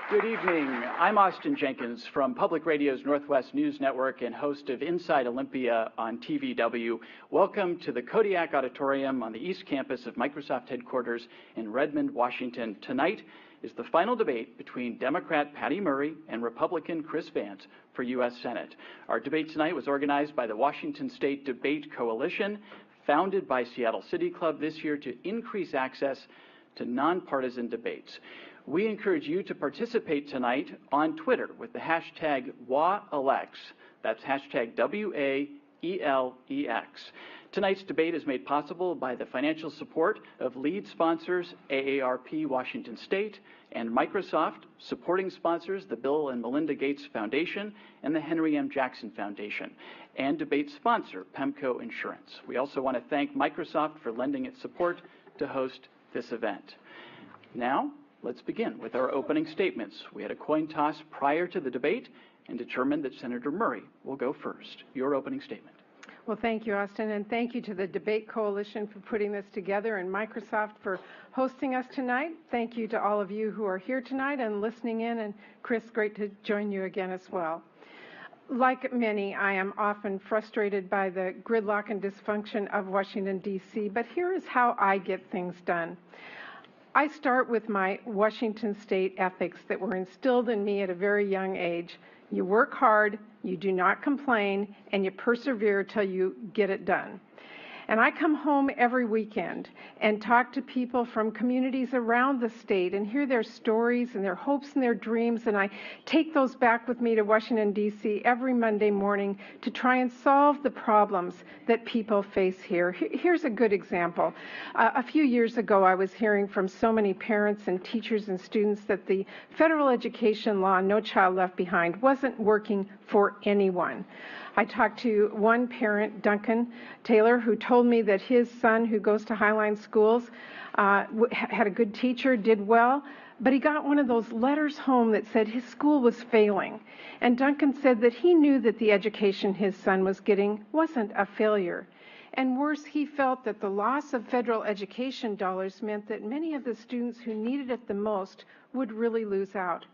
Good evening. I'm Austin Jenkins from Public Radio's Northwest News Network and host of Inside Olympia on TVW. Welcome to the Kodiak Auditorium on the East Campus of Microsoft headquarters in Redmond, Washington. Tonight is the final debate between Democrat Patty Murray and Republican Chris Vance for U.S. Senate. Our debate tonight was organized by the Washington State Debate Coalition, founded by Seattle CityClub this year to increase access to nonpartisan debates. We encourage you to participate tonight on Twitter with the hashtag WAELEX. That's hashtag WAELEX. Tonight's debate is made possible by the financial support of lead sponsors AARP Washington State and Microsoft, supporting sponsors the Bill and Melinda Gates Foundation and the Henry M. Jackson Foundation, and debate sponsor PEMCO Insurance. We also want to thank Microsoft for lending its support to host this event. Now, let's begin with our opening statements. We had a coin toss prior to the debate and determined that Senator Murray will go first. Your opening statement. Well, thank you, Austin, and thank you to the Debate Coalition for putting this together and Microsoft for hosting us tonight. Thank you to all of you who are here tonight and listening in, and Chris, great to join you again as well. Like many, I am often frustrated by the gridlock and dysfunction of Washington, D.C., but here is how I get things done. I start with my Washington State ethics that were instilled in me at a very young age. You work hard, you do not complain, and you persevere till you get it done. And I come home every weekend and talk to people from communities around the state and hear their stories and their hopes and their dreams, and I take those back with me to Washington, D.C. every Monday morning to try and solve the problems that people face here. Here's a good example. A few years ago, I was hearing from so many parents and teachers and students that the federal education law, No Child Left Behind, wasn't working for anyone. I talked to one parent, Duncan Taylor, who told me that his son, who goes to Highline schools, had a good teacher, did well, but he got one of those letters home that said his school was failing. And Duncan said that he knew that the education his son was getting wasn't a failure. And worse, he felt that the loss of federal education dollars meant that many of the students who needed it the most would really lose out.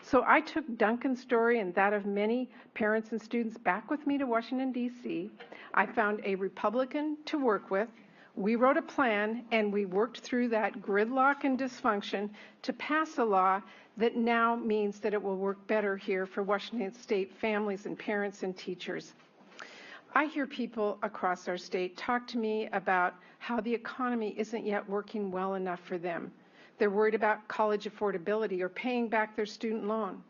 So I took Duncan's story and that of many parents and students back with me to Washington, D.C. I found a Republican to work with. We wrote a plan, and we worked through that gridlock and dysfunction to pass a law that now means that it will work better here for Washington State families and parents and teachers. I hear people across our state talk to me about how the economy isn't yet working well enough for them. They're worried about college affordability or paying back their student loan.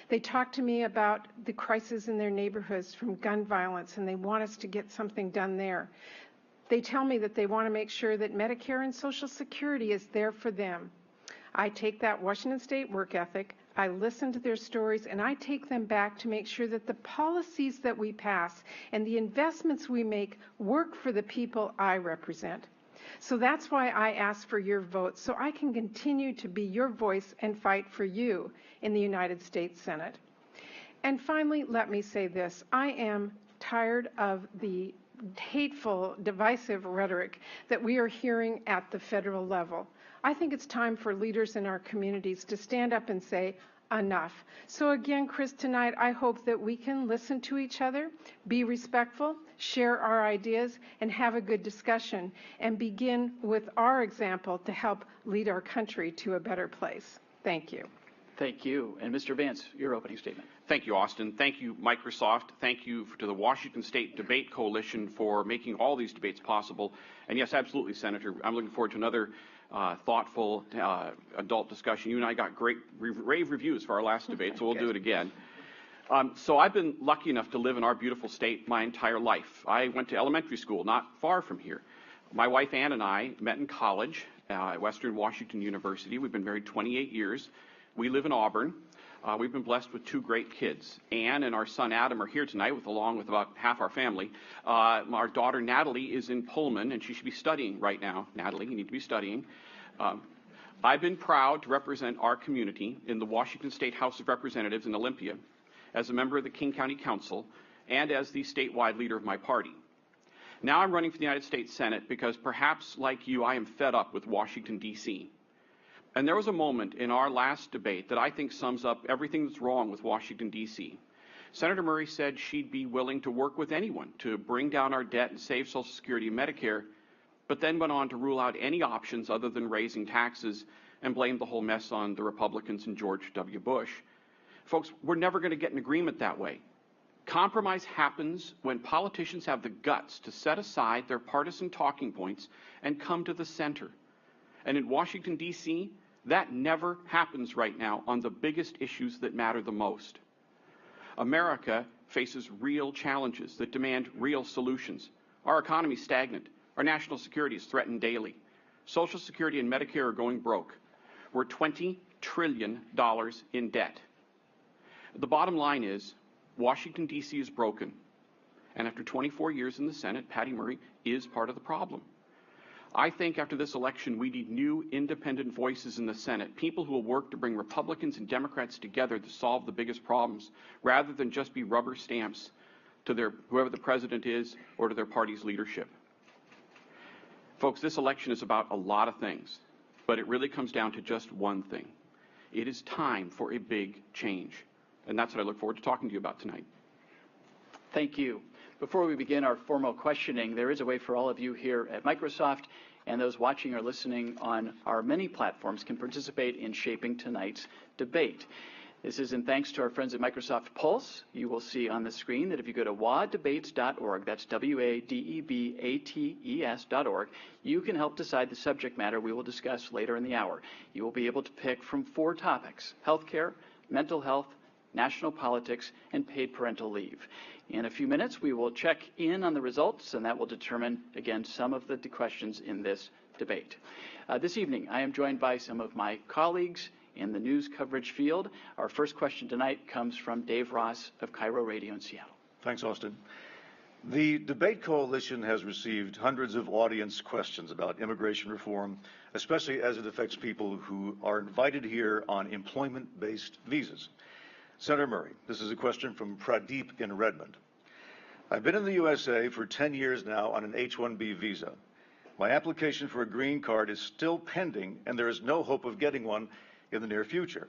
They talk to me about the crisis in their neighborhoods from gun violence, and they want us to get something done there. They tell me that they want to make sure that Medicare and Social Security is there for them. I take that Washington State work ethic, I listen to their stories, and I take them back to make sure that the policies that we pass and the investments we make work for the people I represent. So that's why I ask for your vote, so I can continue to be your voice and fight for you in the United States Senate. And finally, let me say this. I am tired of the hateful, divisive rhetoric that we are hearing at the federal level. I think it's time for leaders in our communities to stand up and say, enough. So again, Chris, tonight I hope that we can listen to each other, be respectful, share our ideas, and have a good discussion, and begin with our example to help lead our country to a better place. Thank you. Thank you. And Mr. Vance, your opening statement. Thank you, Austin. Thank you, Microsoft. Thank you to the Washington State Debate Coalition for making all these debates possible. And yes, absolutely, Senator. I'm looking forward to another thoughtful adult discussion. You and I got great rave reviews for our last debate, so we'll do it again. So I've been lucky enough to live in our beautiful state my entire life. I went to elementary school not far from here. My wife Ann and I met in college at Western Washington University. We've been married 28 years. We live in Auburn. We've been blessed with two great kids. Ann and our son Adam are here tonight, along with about half our family. Our daughter Natalie is in Pullman, and she should be studying right now. Natalie, you need to be studying. I've been proud to represent our community in the Washington State House of Representatives in Olympia, as a member of the King County Council, and as the statewide leader of my party. Now I'm running for the United States Senate because perhaps like you, I am fed up with Washington, D.C. And there was a moment in our last debate that I think sums up everything that's wrong with Washington, D.C. Senator Murray said she'd be willing to work with anyone to bring down our debt and save Social Security and Medicare, but then went on to rule out any options other than raising taxes and blamed the whole mess on the Republicans and George W. Bush. Folks, we're never going to get an agreement that way. Compromise happens when politicians have the guts to set aside their partisan talking points and come to the center. And in Washington, D.C., that never happens right now on the biggest issues that matter the most. America faces real challenges that demand real solutions. Our economy is stagnant. Our national security is threatened daily. Social Security and Medicare are going broke. We're $20 trillion in debt. The bottom line is Washington, D.C. is broken. And after 24 years in the Senate, Patty Murray is part of the problem. I think after this election, we need new independent voices in the Senate, people who will work to bring Republicans and Democrats together to solve the biggest problems, rather than just be rubber stamps to whoever the president is or to their party's leadership. Folks, this election is about a lot of things, but it really comes down to just one thing. It is time for a big change, and that's what I look forward to talking to you about tonight. Thank you. Before we begin our formal questioning, there is a way for all of you here at Microsoft and those watching or listening on our many platforms can participate in shaping tonight's debate. This is in thanks to our friends at Microsoft Pulse. You will see on the screen that if you go to wadebates.org, that's wadebates.org, you can help decide the subject matter we will discuss later in the hour. You will be able to pick from 4 topics: healthcare, mental health, national politics, and paid parental leave. In a few minutes, we will check in on the results, and that will determine, again, some of the questions in this debate. This evening, I am joined by some of my colleagues in the news coverage field. Our first question tonight comes from Dave Ross of Cairo Radio in Seattle. Thanks, Austin. The Debate Coalition has received hundreds of audience questions about immigration reform, especially as it affects people who are invited here on employment-based visas. Senator Murray, this is a question from Pradeep in Redmond. I've been in the USA for 10 years now on an H-1B visa. My application for a green card is still pending, and there is no hope of getting one in the near future.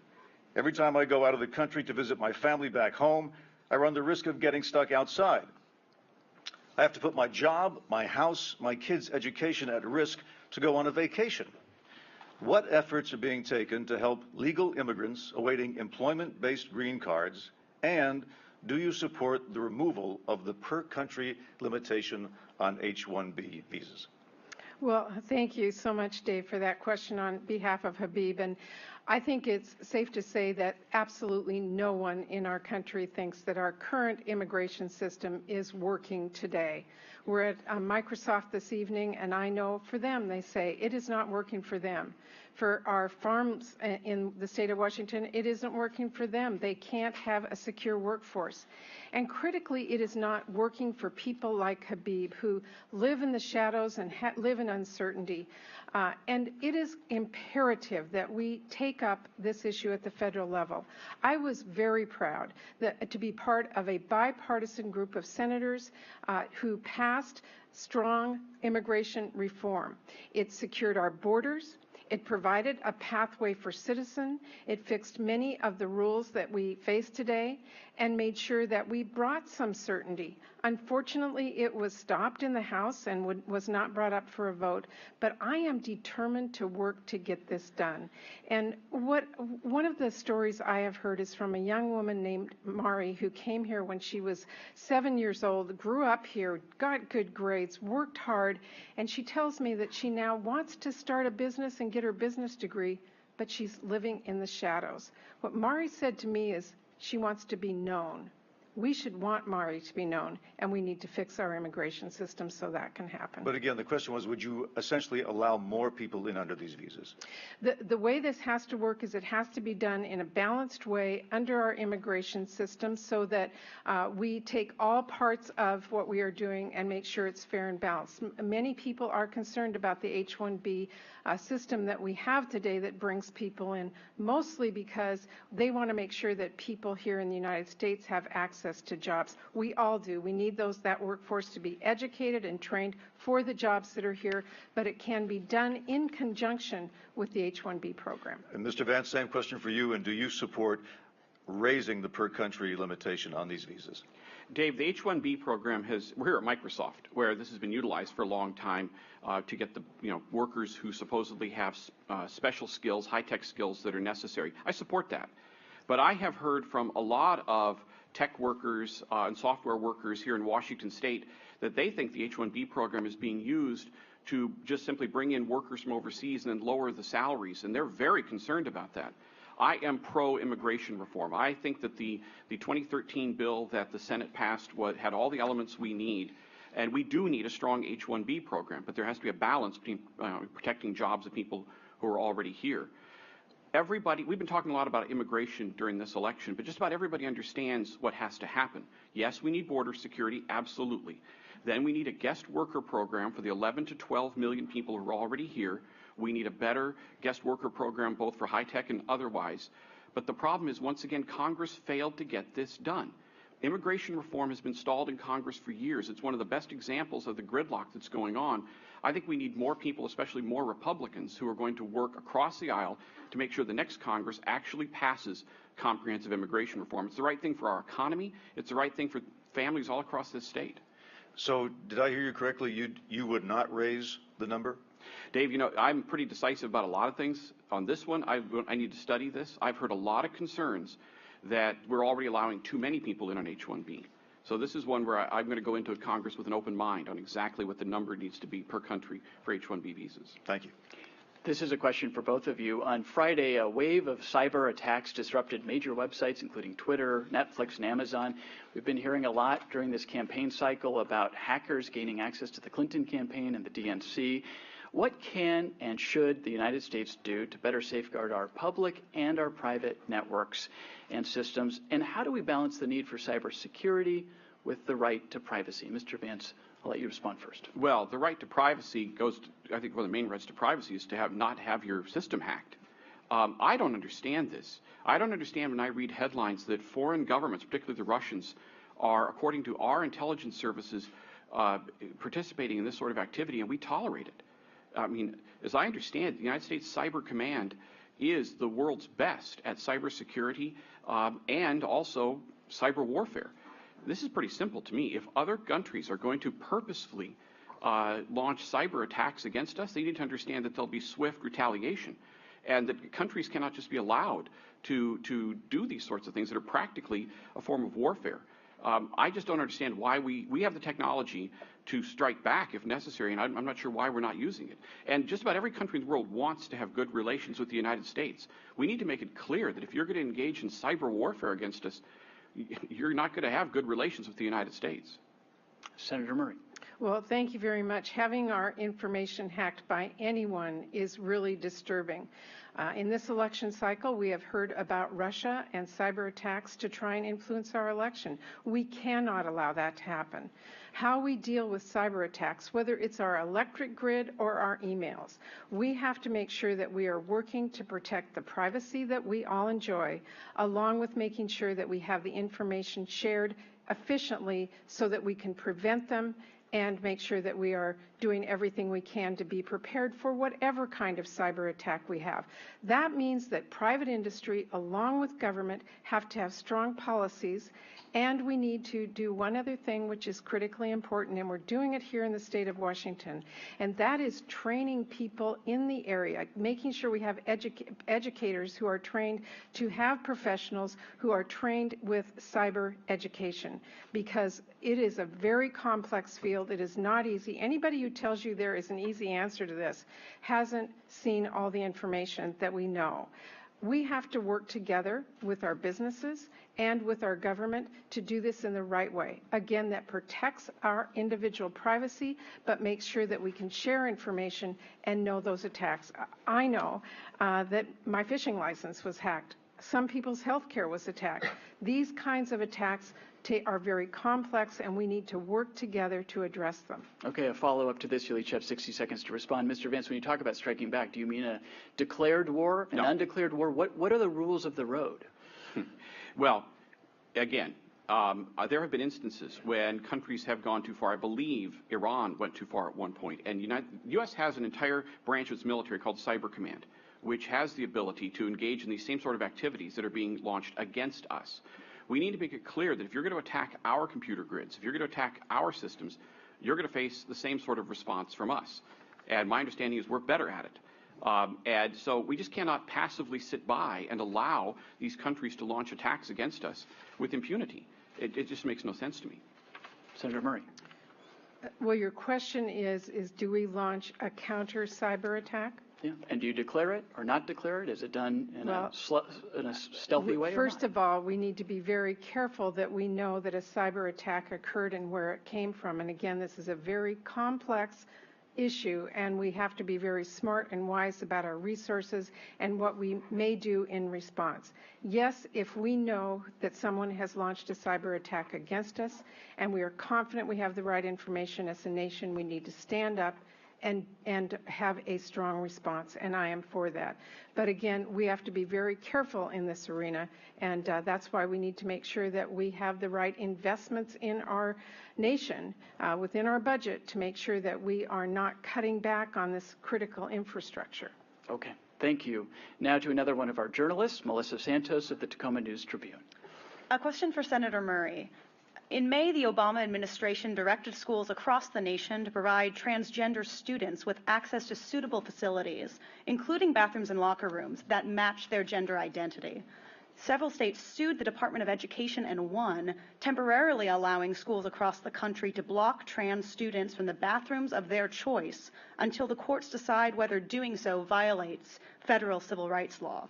Every time I go out of the country to visit my family back home, I run the risk of getting stuck outside. I have to put my job, my house, my kids' education at risk to go on a vacation. What efforts are being taken to help legal immigrants awaiting employment-based green cards, and do you support the removal of the per-country limitation on H-1B visas? Well, thank you so much, Dave, for that question on behalf of Habib. And I think it's safe to say that absolutely no one in our country thinks that our current immigration system is working today. We're at Microsoft this evening, and I know for them, they say it is not working for them. For our farms in the state of Washington, it isn't working for them. They can't have a secure workforce. And critically, it is not working for people like Habib, who live in the shadows and live in uncertainty. And it is imperative that we take up this issue at the federal level. I was very proud to be part of a bipartisan group of senators who passed strong immigration reform. It secured our borders. It provided a pathway for citizens. It fixed many of the rules that we face today and made sure that we brought some certainty. Unfortunately, it was stopped in the House and was not brought up for a vote, but I am determined to work to get this done. And one of the stories I have heard is from a young woman named Mari, who came here when she was 7 years old, grew up here, got good grades, worked hard, and she tells me that she now wants to start a business and get her business degree, but she's living in the shadows. What Mari said to me is she wants to be known. We should want Mari to be known, and we need to fix our immigration system so that can happen. But again, the question was, would you essentially allow more people in under these visas? The way this has to work is it has to be done in a balanced way under our immigration system so that we take all parts of what we are doing and make sure it's fair and balanced. Many people are concerned about the H-1B system that we have today that brings people in, mostly because they want to make sure that people here in the United States have access access to jobs. We all do. We need that workforce to be educated and trained for the jobs that are here, but it can be done in conjunction with the H-1B program. And Mr. Vance, same question for you. And do you support raising the per-country limitation on these visas? Dave, the H-1B program we're here at Microsoft, where this has been utilized for a long time to get the workers who supposedly have special skills, high-tech skills that are necessary. I support that. But I have heard from a lot of tech workers and software workers here in Washington State that they think the H-1B program is being used to just simply bring in workers from overseas and then lower the salaries, and they're very concerned about that. I am pro-immigration reform. I think that the 2013 bill that the Senate passed had all the elements we need, and we do need a strong H-1B program, but there has to be a balance between protecting jobs of people who are already here. We've been talking a lot about immigration during this election, but just about everybody understands what has to happen. Yes, we need border security, absolutely. Then we need a guest worker program for the 11 to 12 million people who are already here. We need a better guest worker program both for high-tech and otherwise. But the problem is, once again, Congress failed to get this done. Immigration reform has been stalled in Congress for years. It's one of the best examples of the gridlock that's going on. I think we need more people, especially more Republicans, who are going to work across the aisle to make sure the next Congress actually passes comprehensive immigration reform. It's the right thing for our economy. It's the right thing for families all across this state. So did I hear you correctly? You would not raise the number? Dave, I'm pretty decisive about a lot of things. On this one, I need to study this. I've heard a lot of concerns that we're already allowing too many people in on H-1B. So this is one where I'm going to go into Congress with an open mind on exactly what the number needs to be per country for H-1B visas. Thank you. This is a question for both of you. On Friday, a wave of cyber attacks disrupted major websites, including Twitter, Netflix, and Amazon. We've been hearing a lot during this campaign cycle about hackers gaining access to the Clinton campaign and the DNC. What can and should the United States do to better safeguard our public and our private networks and systems? And how do we balance the need for cybersecurity with the right to privacy? Mr. Vance, I'll let you respond first. Well, the right to privacy goes to, I think one of the main rights to privacy is to not have your system hacked. I don't understand this. I don't understand when I read headlines that foreign governments, particularly the Russians, are, according to our intelligence services, participating in this sort of activity, and we tolerate it. I mean, as I understand, the United States Cyber Command is the world's best at cybersecurity and also cyber warfare. This is pretty simple to me. If other countries are going to purposefully launch cyber attacks against us, they need to understand that there'll be swift retaliation, and that countries cannot just be allowed to do these sorts of things that are practically a form of warfare. I just don't understand why we have the technology to strike back if necessary, and I'm not sure why we're not using it. And just about every country in the world wants to have good relations with the United States. We need to make it clear that if you're going to engage in cyber warfare against us, you're not going to have good relations with the United States. Senator Murray. Well, thank you very much. Having our information hacked by anyone is really disturbing. In this election cycle, we have heard about Russia and cyber attacks to try and influence our election. We cannot allow that to happen. How we deal with cyber attacks, whether it's our electric grid or our emails, we have to make sure that we are working to protect the privacy that we all enjoy, along with making sure that we have the information shared efficiently so that we can prevent them and make sure that we are doing everything we can to be prepared for whatever kind of cyber attack we have. That means that private industry, along with government, have to have strong policies, and we need to do one other thing which is critically important, and we're doing it here in the state of Washington, and that is training people in the area, making sure we have educators who are trained to have professionals who are trained with cyber education, because it is a very complex field. It is not easy. Anybody who tells you there is an easy answer to this hasn't seen all the information that we know. We have to work together with our businesses and with our government to do this in the right way. Again, that protects our individual privacy, but makes sure that we can share information and know those attacks. I know that my fishing license was hacked. Some people's health care was attacked. These kinds of attacks are very complex, and we need to work together to address them. Okay, a follow-up to this. You'll each have 60 seconds to respond. Mr. Vance, when you talk about striking back, do you mean a declared war, an undeclared war? What are the rules of the road? Well, again, There have been instances when countries have gone too far. I believe Iran went too far at one point. And the U.S. has an entire branch of its military called Cyber Command, which has the ability to engage in these same sort of activities that are being launched against us. We need to make it clear that if you're going to attack our computer grids, if you're going to attack our systems, you're going to face the same sort of response from us. And my understanding is we're better at it. And so we just cannot passively sit by and allow these countries to launch attacks against us with impunity. It just makes no sense to me. Senator Murray. Well, your question is do we launch a counter cyber attack? Yeah. And do you declare it or not declare it? Is it done in a stealthy way? First of all, we need to be very careful that we know that a cyber attack occurred and where it came from. And again, this is a very complex issue, and we have to be very smart and wise about our resources and what we may do in response. Yes, if we know that someone has launched a cyber attack against us and we are confident we have the right information as a nation, we need to stand up and have a strong response, and I am for that. But again, we have to be very careful in this arena, and that's why we need to make sure that we have the right investments in our nation within our budget to make sure that we are not cutting back on this critical infrastructure. Okay, thank you. Now to another one of our journalists, Melissa Santos of the Tacoma News Tribune. A question for Senator Murray. In May, the Obama administration directed schools across the nation to provide transgender students with access to suitable facilities, including bathrooms and locker rooms, that match their gender identity. Several states sued the Department of Education and won, temporarily allowing schools across the country to block trans students from the bathrooms of their choice until the courts decide whether doing so violates federal civil rights law.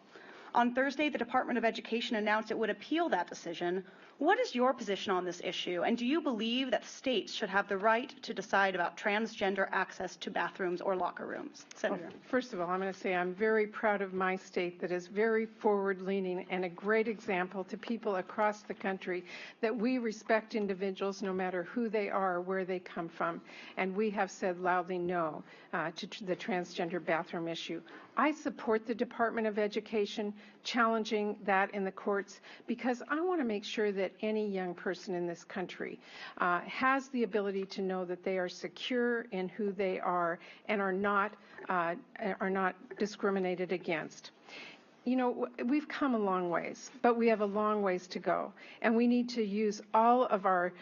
On Thursday, the Department of Education announced it would appeal that decision. What is your position on this issue, and do you believe that states should have the right to decide about transgender access to bathrooms or locker rooms? Senator. Well, first of all, I'm going to say I'm very proud of my state that is very forward-leaning and a great example to people across the country that we respect individuals no matter who they are or where they come from, and we have said loudly no to the transgender bathroom issue. I support the Department of Education challenging that in the courts because I want to make sure that any young person in this country has the ability to know that they are secure in who they are and are not discriminated against. You know, we've come a long ways, but we have a long ways to go. And we need to use all of our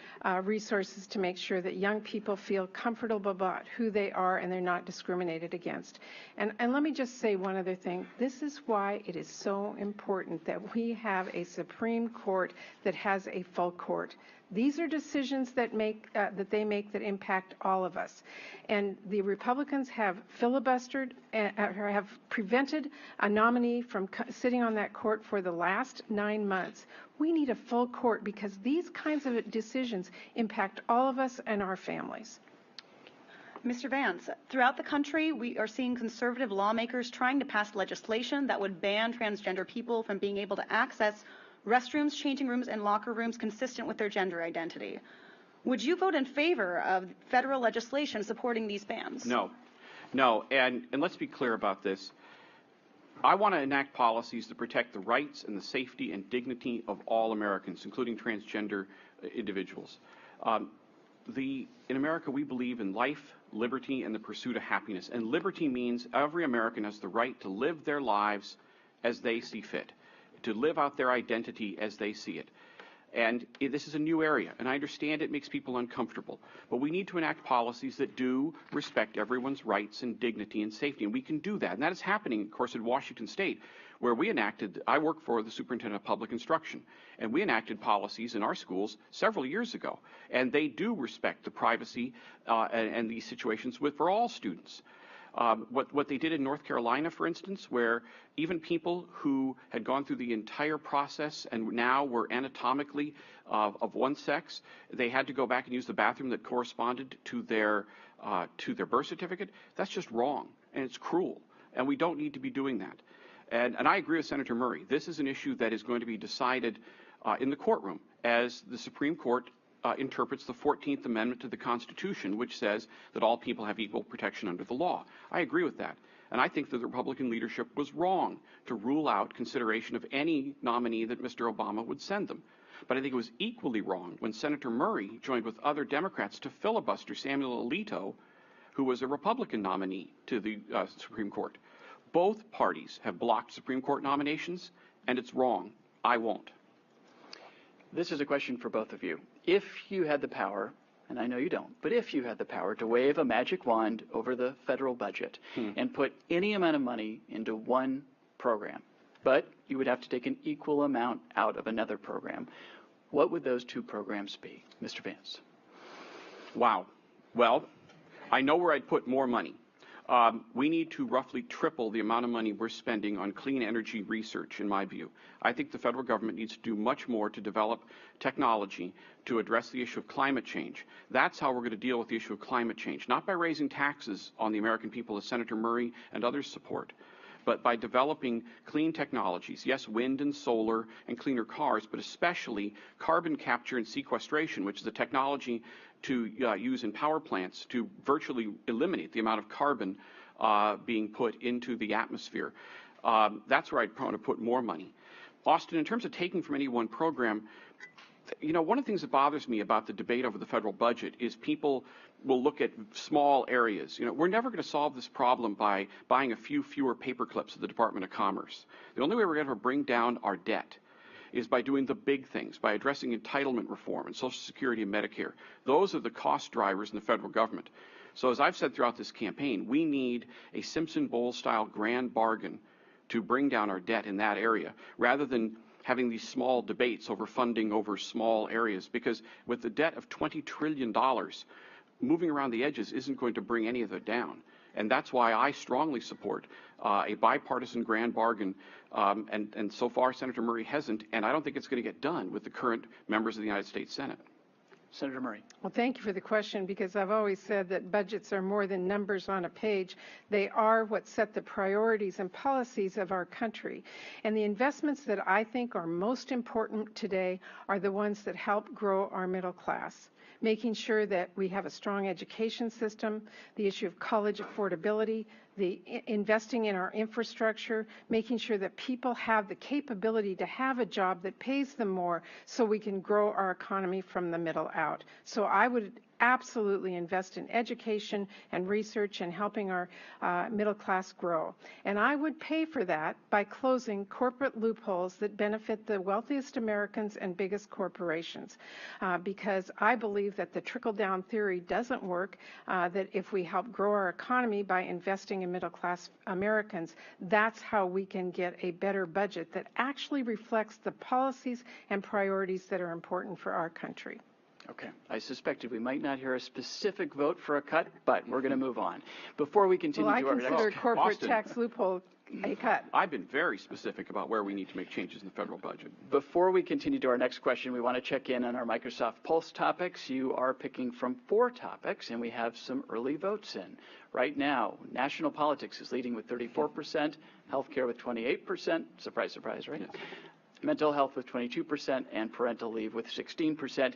resources to make sure that young people feel comfortable about who they are and they're not discriminated against. And let me just say one other thing. This is why it is so important that we have a Supreme Court that has a full court. These are decisions that they make that impact all of us. And the Republicans have filibustered, have prevented a nominee from sitting on that court for the last 9 months. We need a full court because these kinds of decisions impact all of us and our families. Mr. Vance, throughout the country, we are seeing conservative lawmakers trying to pass legislation that would ban transgender people from being able to access restrooms, changing rooms, and locker rooms consistent with their gender identity. Would you vote in favor of federal legislation supporting these bans? No. And let's be clear about this. I want to enact policies that protect the rights and the safety and dignity of all Americans, including transgender individuals. In America, we believe in life, liberty, and the pursuit of happiness. And liberty means every American has the right to live their lives as they see fit, to live out their identity as they see it. And this is a new area, and I understand it makes people uncomfortable, but we need to enact policies that do respect everyone's rights and dignity and safety, and we can do that. And that is happening, of course, in Washington State, where I work for the Superintendent of Public Instruction, and we enacted policies in our schools several years ago, and they do respect the privacy and these situations for all students. What they did in North Carolina, for instance, where even people who had gone through the entire process and now were anatomically of one sex, they had to go back and use the bathroom that corresponded to their birth certificate. That's just wrong, and it's cruel, and we don't need to be doing that. And I agree with Senator Murray. This is an issue that is going to be decided in the courtroom as the Supreme Court interprets the 14th Amendment to the Constitution, which says that all people have equal protection under the law. I agree with that. And I think that the Republican leadership was wrong to rule out consideration of any nominee that Mr. Obama would send them. But I think it was equally wrong when Senator Murray joined with other Democrats to filibuster Samuel Alito, who was a Republican nominee to the Supreme Court. Both parties have blocked Supreme Court nominations, and it's wrong. I won't. This is a question for both of you. If you had the power, and I know you don't, but if you had the power to wave a magic wand over the federal budget and put any amount of money into one program, but you would have to take an equal amount out of another program, what would those two programs be? Mr. Vance. Wow. Well, I know where I'd put more money. We need to roughly triple the amount of money we're spending on clean energy research, in my view. I think the federal government needs to do much more to develop technology to address the issue of climate change. That's how we're going to deal with the issue of climate change, not by raising taxes on the American people, as Senator Murray and others support, but by developing clean technologies. Yes, wind and solar and cleaner cars, but especially carbon capture and sequestration, which is a technology to use in power plants to virtually eliminate the amount of carbon being put into the atmosphere. That's where I'd want to put more money. Austin, in terms of taking from any one program, you know, one of the things that bothers me about the debate over the federal budget is people will look at small areas. You know, we're never going to solve this problem by buying a few fewer paper clips at the Department of Commerce. The only way we're going to bring down our debt is by doing the big things, by addressing entitlement reform and Social Security and Medicare. Those are the cost drivers in the federal government. So as I've said throughout this campaign, we need a Simpson-Bowles-style grand bargain to bring down our debt in that area, rather than having these small debates over funding over small areas, because with the debt of $20 trillion, moving around the edges isn't going to bring any of it down. And that's why I strongly support a bipartisan grand bargain. And so far, Senator Murray hasn't, and I don't think it's going to get done with the current members of the United States Senate. Senator Murray. Well, thank you for the question, because I've always said that budgets are more than numbers on a page. They are what set the priorities and policies of our country. And the investments that I think are most important today are the ones that help grow our middle class, making sure that we have a strong education system, the issue of college affordability, the investing in our infrastructure, making sure that people have the capability to have a job that pays them more so we can grow our economy from the middle out. So I would absolutely invest in education and research and helping our middle class grow. And I would pay for that by closing corporate loopholes that benefit the wealthiest Americans and biggest corporations, because I believe that the trickle-down theory doesn't work, that if we help grow our economy by investing in middle-class Americans, that's how we can get a better budget that actually reflects the policies and priorities that are important for our country. Okay. I suspected we might not hear a specific vote for a cut, but we're going to move on. Before we continue Well, I to our consider next... corporate Austin. tax loophole a cut. I've been very specific about where we need to make changes in the federal budget. Before we continue to our next question, we want to check in on our Microsoft Pulse topics. You are picking from 4 topics, and we have some early votes in. Right now, national politics is leading with 34%, healthcare with 28%, surprise, surprise, right? Yes. Mental health with 22%, and parental leave with 16%.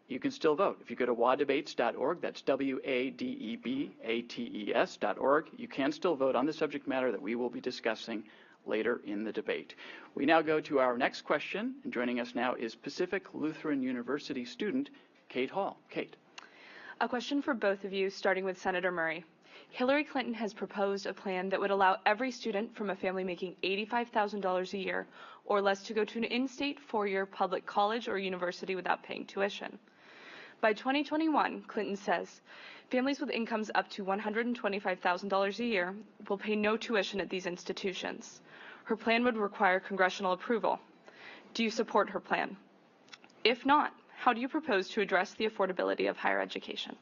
You can still vote. If you go to wadebates.org, that's wadebates.org, you can still vote on the subject matter that we will be discussing later in the debate. We now go to our next question, and joining us now is Pacific Lutheran University student Kate Hall. Kate. A question for both of you, starting with Senator Murray. Hillary Clinton has proposed a plan that would allow every student from a family making $85,000 a year or less to go to an in-state 4-year public college or university without paying tuition. By 2021, Clinton says, families with incomes up to $125,000 a year will pay no tuition at these institutions. Her plan would require congressional approval. Do you support her plan? If not, how do you propose to address the affordability of higher education?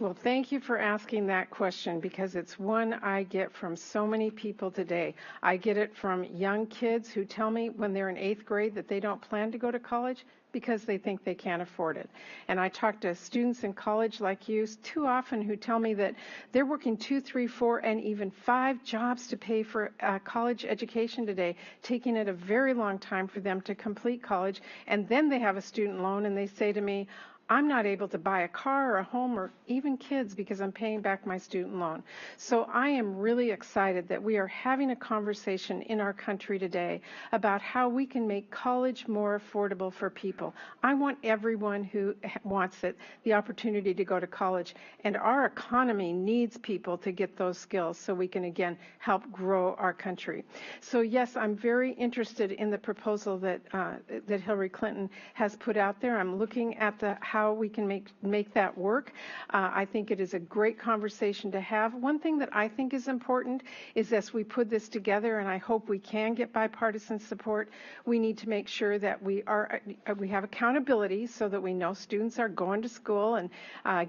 Well, thank you for asking that question, because it's one I get from so many people today. I get it from young kids who tell me when they're in 8th grade that they don't plan to go to college because they think they can't afford it. And I talk to students in college like you too often who tell me that they're working 2, 3, 4, and even 5 jobs to pay for college education today, taking it a very long time for them to complete college. And then they have a student loan and they say to me, I'm not able to buy a car or a home or even kids because I'm paying back my student loan. So I am really excited that we are having a conversation in our country today about how we can make college more affordable for people. I want everyone who wants it the opportunity to go to college, and our economy needs people to get those skills so we can again help grow our country. So yes, I'm very interested in the proposal that Hillary Clinton has put out there. I'm looking at how we can make that work. I think it is a great conversation to have. One thing that I think is important is as we put this together, and I hope we can get bipartisan support, we need to make sure that we have accountability so that we know students are going to school and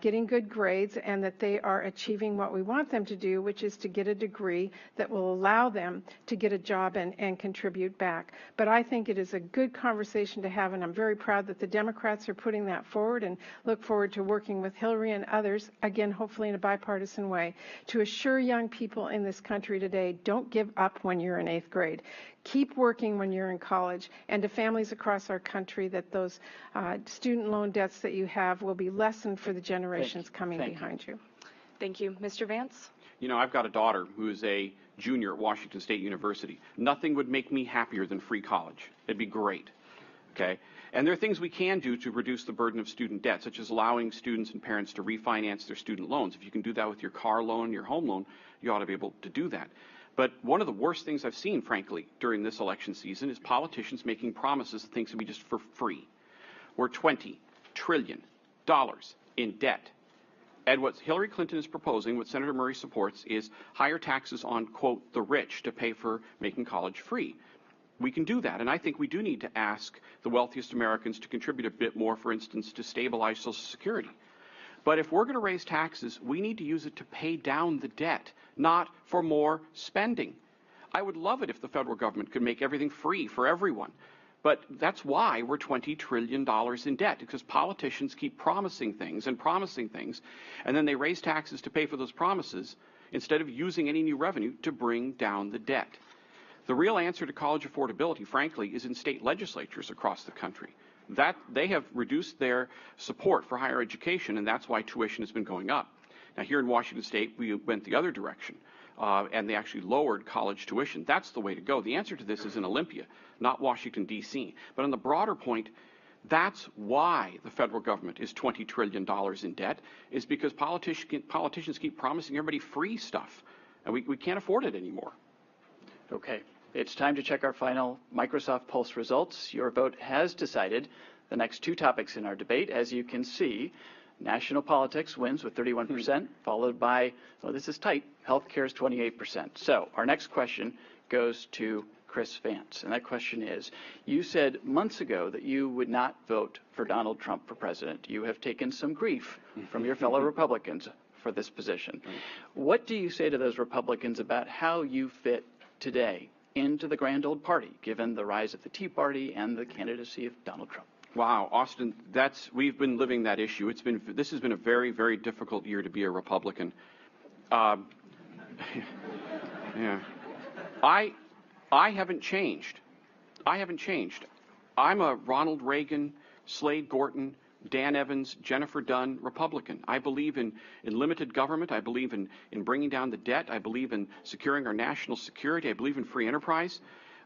getting good grades and that they are achieving what we want them to do, which is to get a degree that will allow them to get a job and contribute back. But I think it is a good conversation to have, and I'm very proud that the Democrats are putting that forward and look forward to working with Hillary and others, again, hopefully in a bipartisan way, to assure young people in this country today, don't give up when you're in 8th grade. Keep working when you're in college, and to families across our country that those student loan debts that you have will be lessened for the generations coming behind you. Thank you. Mr. Vance? You know, I've got a daughter who is a junior at Washington State University. Nothing would make me happier than free college. It'd be great. Okay? And there are things we can do to reduce the burden of student debt, such as allowing students and parents to refinance their student loans. If you can do that with your car loan, your home loan, you ought to be able to do that. But one of the worst things I've seen, frankly, during this election season is politicians making promises that things can be just for free. We're $20 trillion in debt. And what Hillary Clinton is proposing, what Senator Murray supports, is higher taxes on, quote, the rich to pay for making college free. We can do that, and I think we do need to ask the wealthiest Americans to contribute a bit more, for instance, to stabilize Social Security. But if we're going to raise taxes, we need to use it to pay down the debt, not for more spending. I would love it if the federal government could make everything free for everyone. But that's why we're $20 trillion in debt, because politicians keep promising things, and then they raise taxes to pay for those promises instead of using any new revenue to bring down the debt. The real answer to college affordability, frankly, is in state legislatures across the country. That they have reduced their support for higher education, and that's why tuition has been going up. Now, here in Washington State, we went the other direction, and they actually lowered college tuition. That's the way to go. The answer to this is in Olympia, not Washington, D.C. But on the broader point, that's why the federal government is $20 trillion in debt, is because politicians keep promising everybody free stuff, and we can't afford it anymore. Okay. It's time to check our final Microsoft Pulse results. Your vote has decided the next two topics in our debate. As you can see, national politics wins with 31%, followed by, well, this is tight, healthcare is 28%. So our next question goes to Chris Vance. And that question is, you said months ago that you would not vote for Donald Trump for president. You have taken some grief from your fellow Republicans for this position. What do you say to those Republicans about how you fit today into the grand old party, given the rise of the Tea Party and the candidacy of Donald Trump? Wow, Austin, we've been living that issue. This has been a very, very difficult year to be a Republican. Yeah. I haven't changed. I'm a Ronald Reagan, Slade Gorton, Dan Evans, Jennifer Dunn Republican. I believe in limited government. I believe in bringing down the debt. I believe in securing our national security. I believe in free enterprise.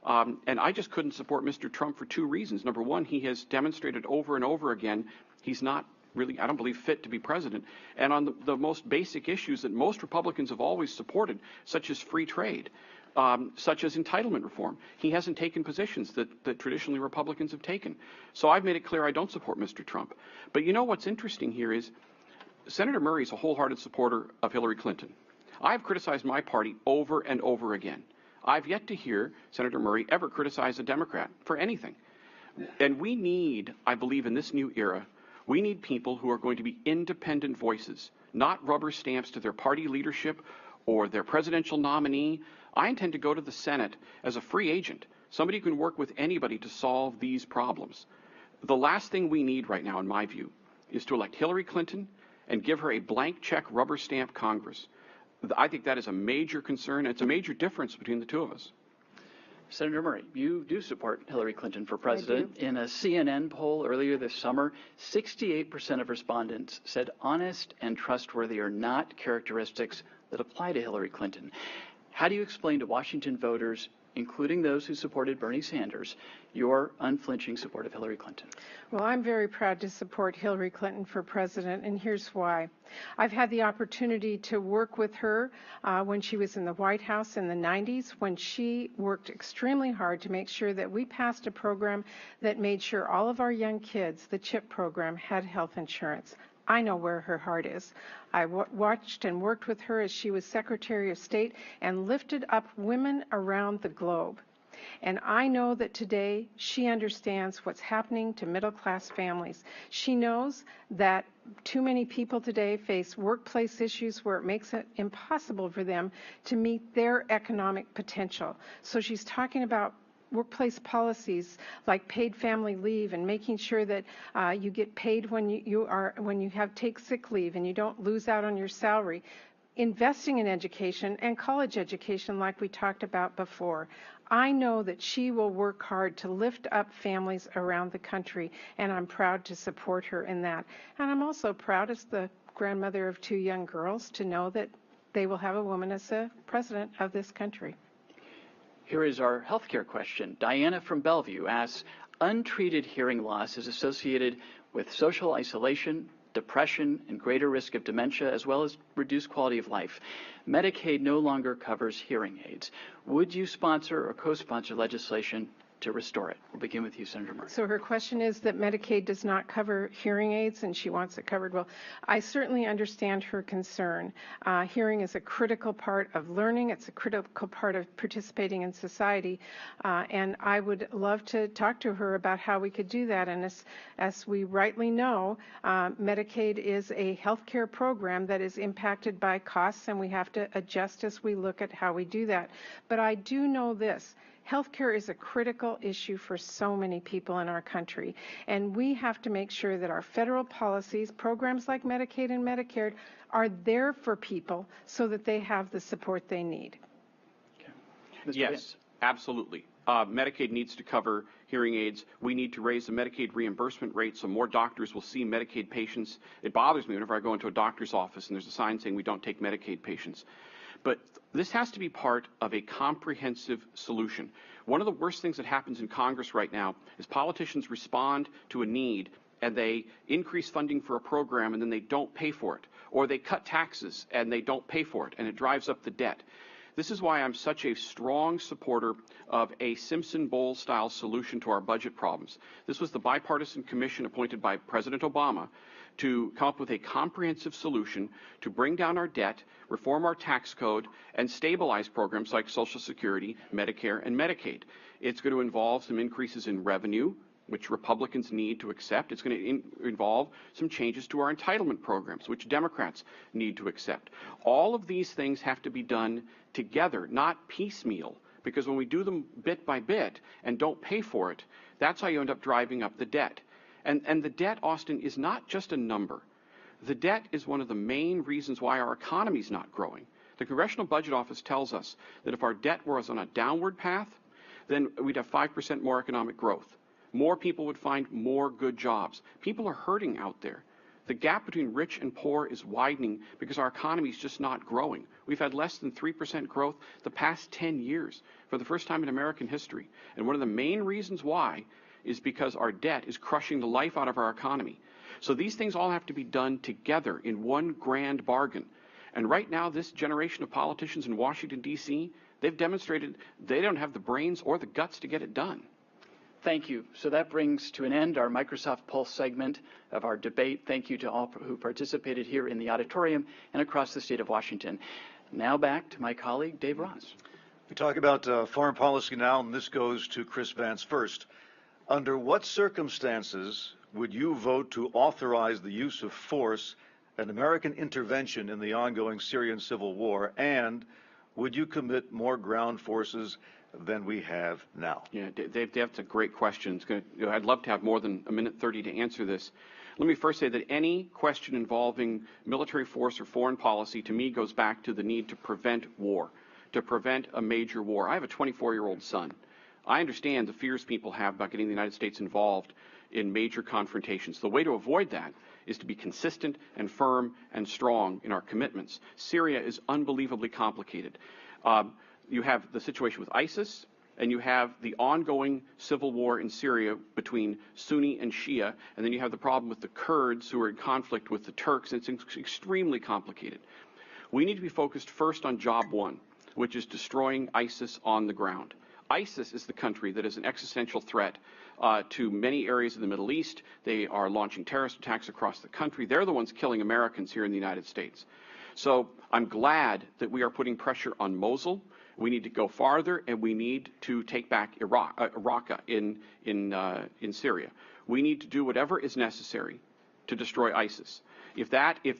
And I just couldn't support Mr. Trump for two reasons. Number one, he has demonstrated over and over again he's not really, I don't believe, fit to be president. And on the most basic issues that most Republicans have always supported, such as free trade, such as entitlement reform, he hasn't taken positions that traditionally Republicans have taken. So I've made it clear I don't support Mr. Trump. But you know what's interesting here is Senator Murray is a wholehearted supporter of Hillary Clinton. I've criticized my party over and over again. I've yet to hear Senator Murray ever criticize a Democrat for anything. And we need, I believe, in this new era, we need people who are going to be independent voices, not rubber stamps to their party leadership or their presidential nominee. I intend to go to the Senate as a free agent, somebody who can work with anybody to solve these problems. The last thing we need right now, in my view, is to elect Hillary Clinton and give her a blank check rubber stamp Congress. I think that is a major concern, and it's a major difference between the two of us. Senator Murray, you do support Hillary Clinton for president. In a CNN poll earlier this summer, 68% of respondents said honest and trustworthy are not characteristics that apply to Hillary Clinton. How do you explain to Washington voters, including those who supported Bernie Sanders, your unflinching support of Hillary Clinton? Well, I'm very proud to support Hillary Clinton for president, and here's why. I've had the opportunity to work with her when she was in the White House in the 90s, when she worked extremely hard to make sure that we passed a program that made sure all of our young kids, the CHIP program, had health insurance. I know where her heart is. I watched and worked with her as she was Secretary of State and lifted up women around the globe. And I know that today she understands what's happening to middle-class families. She knows that too many people today face workplace issues where it makes it impossible for them to meet their economic potential. So she's talking about workplace policies like paid family leave and making sure that you get paid when you take sick leave and you don't lose out on your salary. Investing in education and college education like we talked about before. I know that she will work hard to lift up families around the country, and I'm proud to support her in that. And I'm also proud as the grandmother of 2 young girls to know that they will have a woman as the president of this country. Here is our healthcare question. Diana from Bellevue asks, untreated hearing loss is associated with social isolation, depression, and greater risk of dementia, as well as reduced quality of life. Medicaid no longer covers hearing aids. Would you sponsor or co-sponsor legislation to restore it? We'll begin with you, Senator Murray. So her question is that Medicaid does not cover hearing aids and she wants it covered. Well, I certainly understand her concern. Hearing is a critical part of learning. It's a critical part of participating in society. And I would love to talk to her about how we could do that. And as we rightly know, Medicaid is a health care program that is impacted by costs, and we have to adjust as we look at how we do that. But I do know this. Healthcare is a critical issue for so many people in our country, and we have to make sure that our federal policies, programs like Medicaid and Medicare, are there for people so that they have the support they need. Okay. Yes, absolutely. Medicaid needs to cover hearing aids. We need to raise the Medicaid reimbursement rate so more doctors will see Medicaid patients. It bothers me whenever I go into a doctor's office and there's a sign saying we don't take Medicaid patients. But this has to be part of a comprehensive solution. One of the worst things that happens in Congress right now is politicians respond to a need and they increase funding for a program and then they don't pay for it. Or they cut taxes and they don't pay for it, and it drives up the debt. This is why I'm such a strong supporter of a Simpson-Bowles-style solution to our budget problems. This was the bipartisan commission appointed by President Obama to come up with a comprehensive solution to bring down our debt, reform our tax code, and stabilize programs like Social Security, Medicare, and Medicaid. It's going to involve some increases in revenue, which Republicans need to accept. It's going to involve some changes to our entitlement programs, which Democrats need to accept. All of these things have to be done together, not piecemeal, because when we do them bit by bit and don't pay for it, that's how you end up driving up the debt. And the debt, Austin, is not just a number. The debt is one of the main reasons why our economy is not growing. The Congressional Budget Office tells us that if our debt was on a downward path, then we'd have 5% more economic growth. More people would find more good jobs. People are hurting out there. The gap between rich and poor is widening because our economy is just not growing. We've had less than 3% growth the past 10 years for the first time in American history. And one of the main reasons why is because our debt is crushing the life out of our economy. So these things all have to be done together in one grand bargain. And right now, this generation of politicians in Washington, D.C., they've demonstrated they don't have the brains or the guts to get it done. Thank you. So that brings to an end our Microsoft Pulse segment of our debate. Thank you to all who participated here in the auditorium and across the state of Washington. Now back to my colleague, Dave Ross. We talk about foreign policy now, and this goes to Chris Vance first. Under what circumstances would you vote to authorize the use of force and American intervention in the ongoing Syrian civil war, and would you commit more ground forces than we have now? Yeah, Dave, that's a great question. I'd love to have more than a minute 30 to answer this. Let me first say that any question involving military force or foreign policy to me goes back to the need to prevent war, to prevent a major war. I have a 24-year-old son. I understand the fears people have about getting the United States involved in major confrontations. The way to avoid that is to be consistent and firm and strong in our commitments. Syria is unbelievably complicated. You have the situation with ISIS, and you have the ongoing civil war in Syria between Sunni and Shia, and then you have the problem with the Kurds who are in conflict with the Turks. It's extremely complicated. We need to be focused first on job one, which is destroying ISIS on the ground. ISIS is the country that is an existential threat to many areas of the Middle East. They are launching terrorist attacks across the country. They're the ones killing Americans here in the United States. So I'm glad that we are putting pressure on Mosul. We need to go farther, and we need to take back Raqqa in Syria. We need to do whatever is necessary to destroy ISIS. If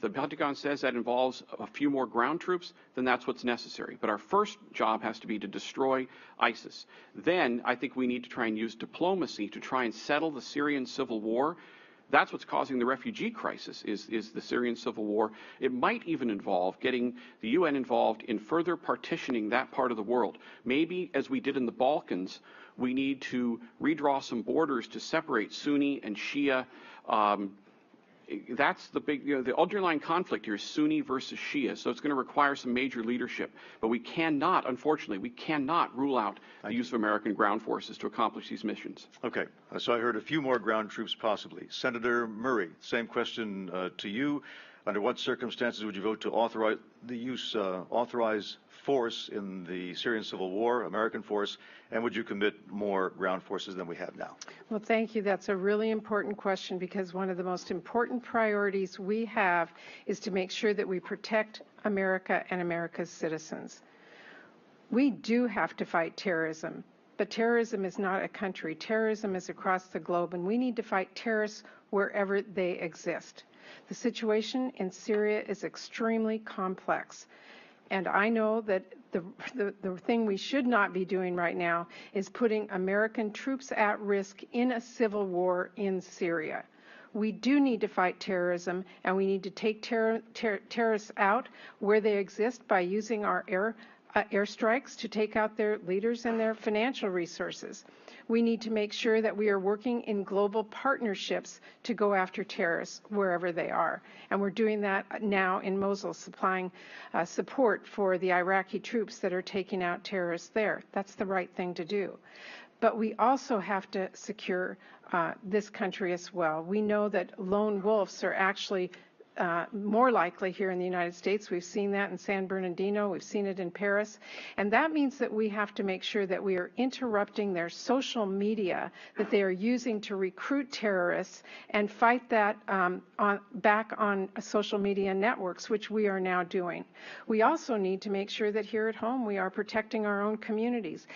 the Pentagon says that involves a few more ground troops, then that's what's necessary. But our first job has to be to destroy ISIS. Then I think we need to try and use diplomacy to try and settle the Syrian civil war. That's what's causing the refugee crisis, is the Syrian civil war. It might even involve getting the UN involved in further partitioning that part of the world. Maybe, as we did in the Balkans, we need to redraw some borders to separate Sunni and Shia. That's the big, the underlying conflict here is Sunni versus Shia, so it's going to require some major leadership. But we cannot, unfortunately, we cannot rule out the use of American ground forces to accomplish these missions. Okay, so I heard a few more ground troops possibly. Senator Murray, same question to you. Under what circumstances would you vote to authorize force in the Syrian civil war, American force, and would you commit more ground forces than we have now? Well, thank you. That's a really important question, because one of the most important priorities we have is to make sure that we protect America and America's citizens. We do have to fight terrorism, but terrorism is not a country. Terrorism is across the globe, and we need to fight terrorists wherever they exist. The situation in Syria is extremely complex. And I know that the thing we should not be doing right now is putting American troops at risk in a civil war in Syria. We do need to fight terrorism, and we need to take terrorists out where they exist by using our airstrikes to take out their leaders and their financial resources. We need to make sure that we are working in global partnerships to go after terrorists wherever they are. And we're doing that now in Mosul, supplying support for the Iraqi troops that are taking out terrorists there. That's the right thing to do. But we also have to secure this country as well. We know that lone wolves are actually more likely here in the United States. We've seen that in San Bernardino. We've seen it in Paris. And that means that we have to make sure that we are interrupting their social media that they are using to recruit terrorists and fight that back on social media networks, which we are now doing. We also need to make sure that here at home we are protecting our own communities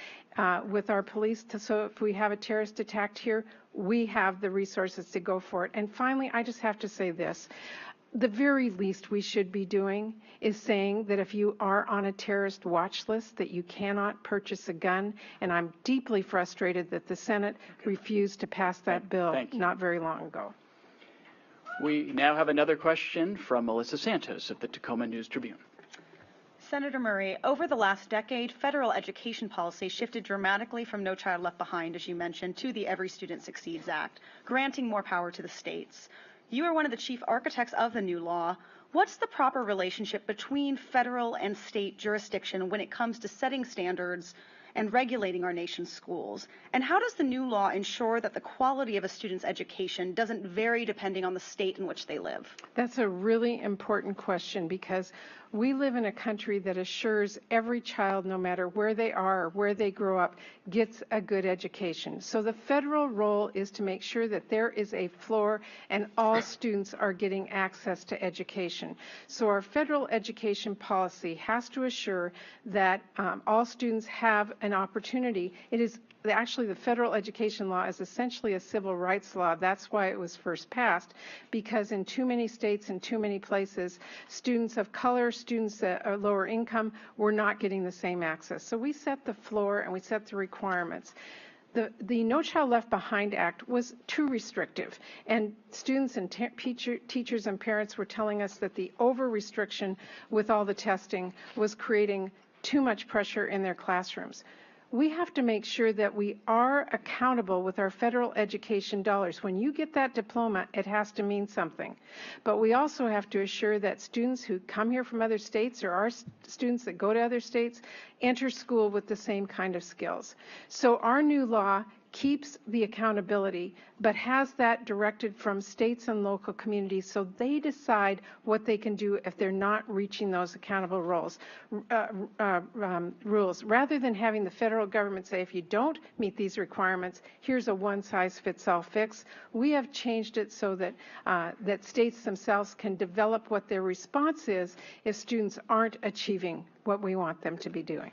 with our police, so if we have a terrorist attack here, we have the resources to go for it. And finally, I just have to say this. The very least we should be doing is saying that if you are on a terrorist watch list, that you cannot purchase a gun. And I'm deeply frustrated that the Senate refused to pass that bill not very long ago. We now have another question from Melissa Santos of the Tacoma News Tribune. Senator Murray, over the last decade, federal education policy shifted dramatically from No Child Left Behind, as you mentioned, to the Every Student Succeeds Act, granting more power to the states. You are one of the chief architects of the new law. What's the proper relationship between federal and state jurisdiction when it comes to setting standards and regulating our nation's schools? And how does the new law ensure that the quality of a student's education doesn't vary depending on the state in which they live? That's a really important question, because we live in a country that assures every child, no matter where they are or where they grow up, gets a good education. So the federal role is to make sure that there is a floor and all students are getting access to education. So our federal education policy has to assure that all students have an opportunity. It is actually, the federal education law is essentially a civil rights law. That's why it was first passed, because in too many states and too many places, students of color, students that are lower income, were not getting the same access. So we set the floor and we set the requirements. The No Child Left Behind Act was too restrictive, and students and teachers and parents were telling us that the over-restriction with all the testing was creating too much pressure in their classrooms. we have to make sure that we are accountable with our federal education dollars. When you get that diploma, it has to mean something. But we also have to assure that students who come here from other states or our students that go to other states enter school with the same kind of skills. So our new law keeps the accountability, but has that directed from states and local communities so they decide what they can do if they're not reaching those accountable rules, rather than having the federal government say, if you don't meet these requirements, here's a one-size-fits-all fix. We have changed it so that that states themselves can develop what their response is if students aren't achieving what we want them to be doing.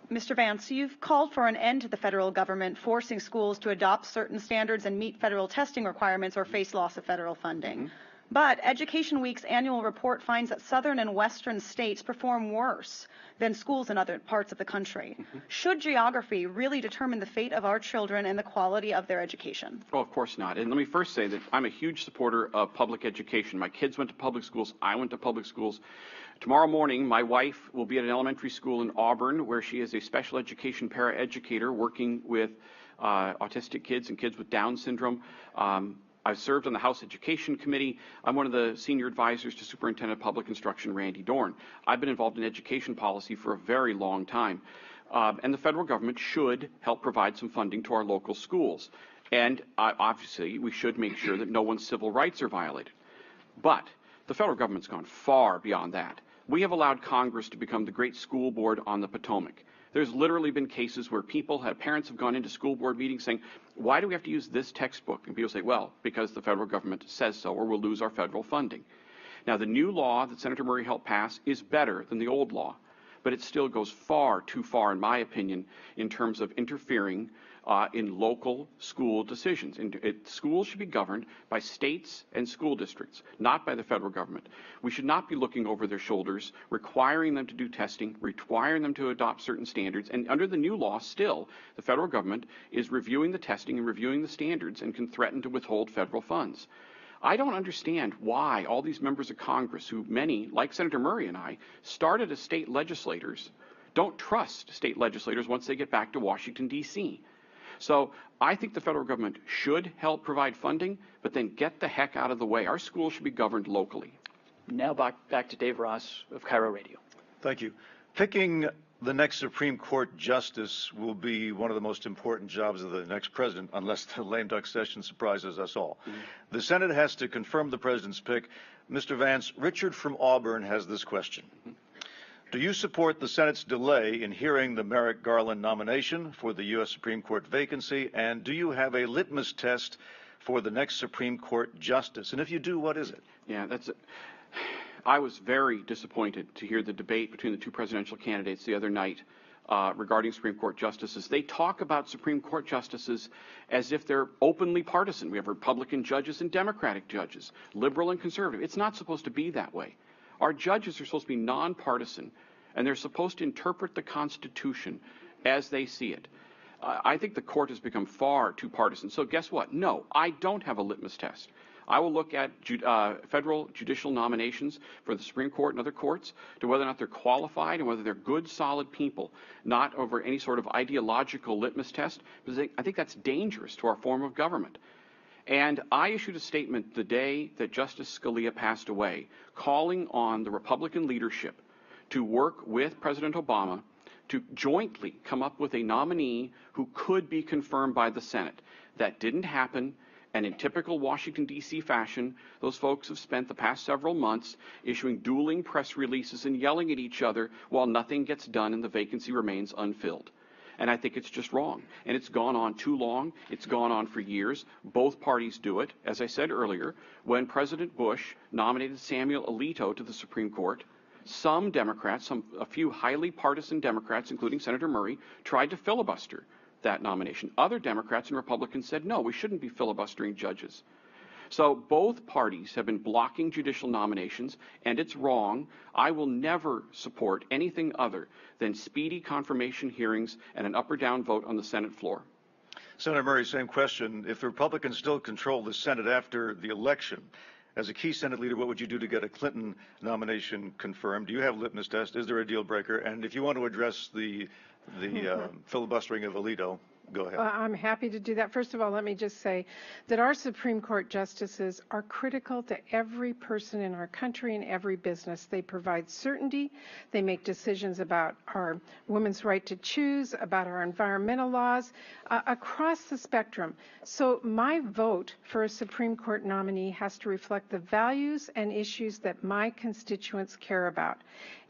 Mr. Vance, you've called for an end to the federal government forcing schools to adopt certain standards and meet federal testing requirements or face loss of federal funding. But Education Week's annual report finds that southern and western states perform worse than schools in other parts of the country. Should geography really determine the fate of our children and the quality of their education? Oh, of course not. And let me first say that I'm a huge supporter of public education. My kids went to public schools. I went to public schools. Tomorrow morning, my wife will be at an elementary school in Auburn where she is a special education paraeducator working with autistic kids and kids with Down syndrome. I've served on the House Education Committee. I'm one of the senior advisors to Superintendent of Public Instruction Randy Dorn. I've been involved in education policy for a very long time. And the federal government should help provide some funding to our local schools. And obviously, we should make sure that no one's civil rights are violated. But the federal government's gone far beyond that. We have allowed Congress to become the great school board on the Potomac. There's literally been cases where parents have gone into school board meetings saying, why do we have to use this textbook? And people say, well, because the federal government says so, or we'll lose our federal funding. Now, the new law that Senator Murray helped pass is better than the old law, but it still goes far too far, in my opinion, in terms of interfering in local school decisions. Schools should be governed by states and school districts, not by the federal government. We should not be looking over their shoulders, requiring them to do testing, requiring them to adopt certain standards. And under the new law, still, the federal government is reviewing the testing and reviewing the standards and can threaten to withhold federal funds. I don't understand why all these members of Congress, who many, like Senator Murray and I, started as state legislators, don't trust state legislators once they get back to Washington, D.C. So I think the federal government should help provide funding, but then get the heck out of the way. Our schools should be governed locally. Now back to Dave Ross of Cairo Radio. Thank you. Picking the next Supreme Court justice will be one of the most important jobs of the next president, unless the lame duck session surprises us all. The Senate has to confirm the president's pick. Mr. Vance, Richard from Auburn has this question. Do you support the Senate's delay in hearing the Merrick Garland nomination for the U.S. Supreme Court vacancy? And do you have a litmus test for the next Supreme Court justice? And if you do, what is it? Yeah, I was very disappointed to hear the debate between the two presidential candidates the other night regarding Supreme Court justices. They talk about Supreme Court justices as if they're openly partisan. We have Republican judges and Democratic judges, liberal and conservative. It's not supposed to be that way. Our judges are supposed to be nonpartisan, and they're supposed to interpret the Constitution as they see it. I think the court has become far too partisan. So guess what? No, I don't have a litmus test. I will look at federal judicial nominations for the Supreme Court and other courts to whether or not they're qualified and whether they're good, solid people, not over any sort of ideological litmus test, because I think that's dangerous to our form of government. And I issued a statement the day that Justice Scalia passed away, calling on the Republican leadership to work with President Obama to jointly come up with a nominee who could be confirmed by the Senate. That didn't happen, and in typical Washington, D.C. fashion, those folks have spent the past several months issuing dueling press releases and yelling at each other while nothing gets done and the vacancy remains unfilled. And I think it's just wrong. And it's gone on too long. It's gone on for years. Both parties do it. As I said earlier, when President Bush nominated Samuel Alito to the Supreme Court, some Democrats, a few highly partisan Democrats, including Senator Murray, tried to filibuster that nomination. Other Democrats and Republicans said, no, we shouldn't be filibustering judges. So both parties have been blocking judicial nominations, and it's wrong. I will never support anything other than speedy confirmation hearings and an up or down vote on the Senate floor. Senator Murray, same question. If the Republicans still control the Senate after the election, as a key Senate leader, what would you do to get a Clinton nomination confirmed? Do you have a litmus test? Is there a deal breaker? And if you want to address the the filibustering of Alito. Go ahead. I'm happy to do that. First of all, let me just say that our Supreme Court justices are critical to every person in our country and every business. They provide certainty. They make decisions about our women's right to choose, about our environmental laws, across the spectrum. So my vote for a Supreme Court nominee has to reflect the values and issues that my constituents care about.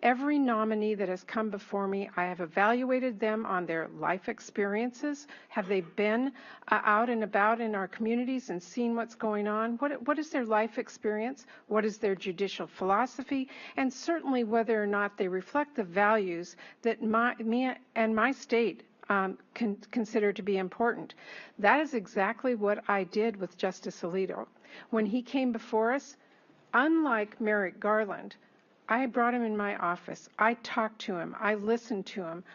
Every nominee that has come before me, I have evaluated them on their life experiences. Have they been out and about in our communities and seen what's going on? What is their life experience? What is their judicial philosophy? And certainly whether or not they reflect the values that me and my state consider to be important. That is exactly what I did with Justice Alito. When he came before us, unlike Merrick Garland, I brought him in my office. I talked to him. I listened to him.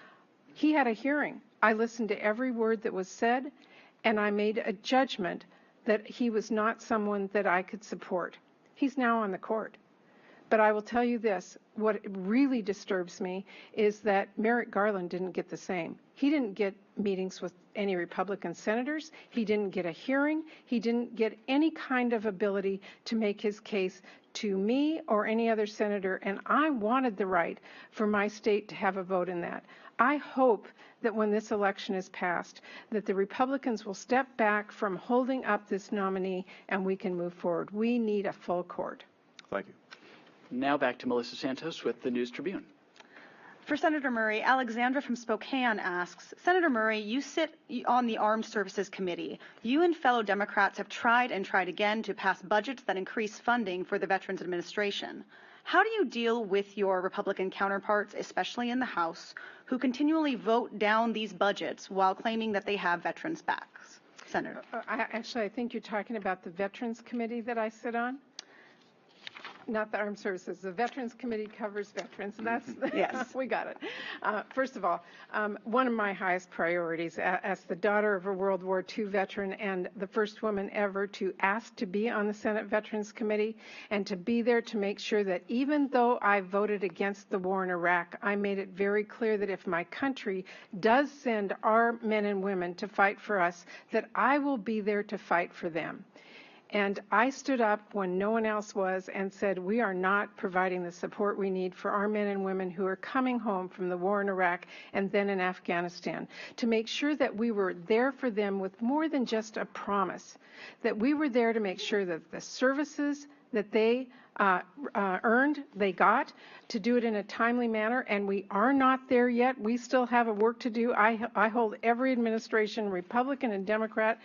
He had a hearing. I listened to every word that was said, and I made a judgment that he was not someone that I could support. He's now on the court. But I will tell you this, what really disturbs me is that Merrick Garland didn't get the same. He didn't get meetings with any Republican senators. He didn't get a hearing. He didn't get any kind of ability to make his case to me or any other senator, and I wanted the right for my state to have a vote in that. I hope that when this election is passed, that the Republicans will step back from holding up this nominee and we can move forward. We need a full court. Thank you. Now back to Melissa Santos with the News Tribune. For Senator Murray, Alexandra from Spokane asks, Senator Murray, you sit on the Armed Services Committee. You and fellow Democrats have tried and tried again to pass budgets that increase funding for the Veterans Administration. How do you deal with your Republican counterparts, especially in the House, who continually vote down these budgets while claiming that they have veterans' backs? Senator. I think you're talking about the Veterans Committee that I sit on. Not the Armed Services. The Veterans Committee covers veterans. That's yes. We got it. First of all, one of my highest priorities as the daughter of a World War II veteran and the first woman ever to ask to be on the Senate Veterans Committee and to be there to make sure that even though I voted against the war in Iraq, I made it very clear that if my country does send our men and women to fight for us, that I will be there to fight for them. And I stood up when no one else was and said, we are not providing the support we need for our men and women who are coming home from the war in Iraq and then in Afghanistan, to make sure that we were there for them with more than just a promise, that we were there to make sure that the services that they earned, they got, to do it in a timely manner, and we are not there yet. We still have a work to do. I hold every administration, Republican and Democrat,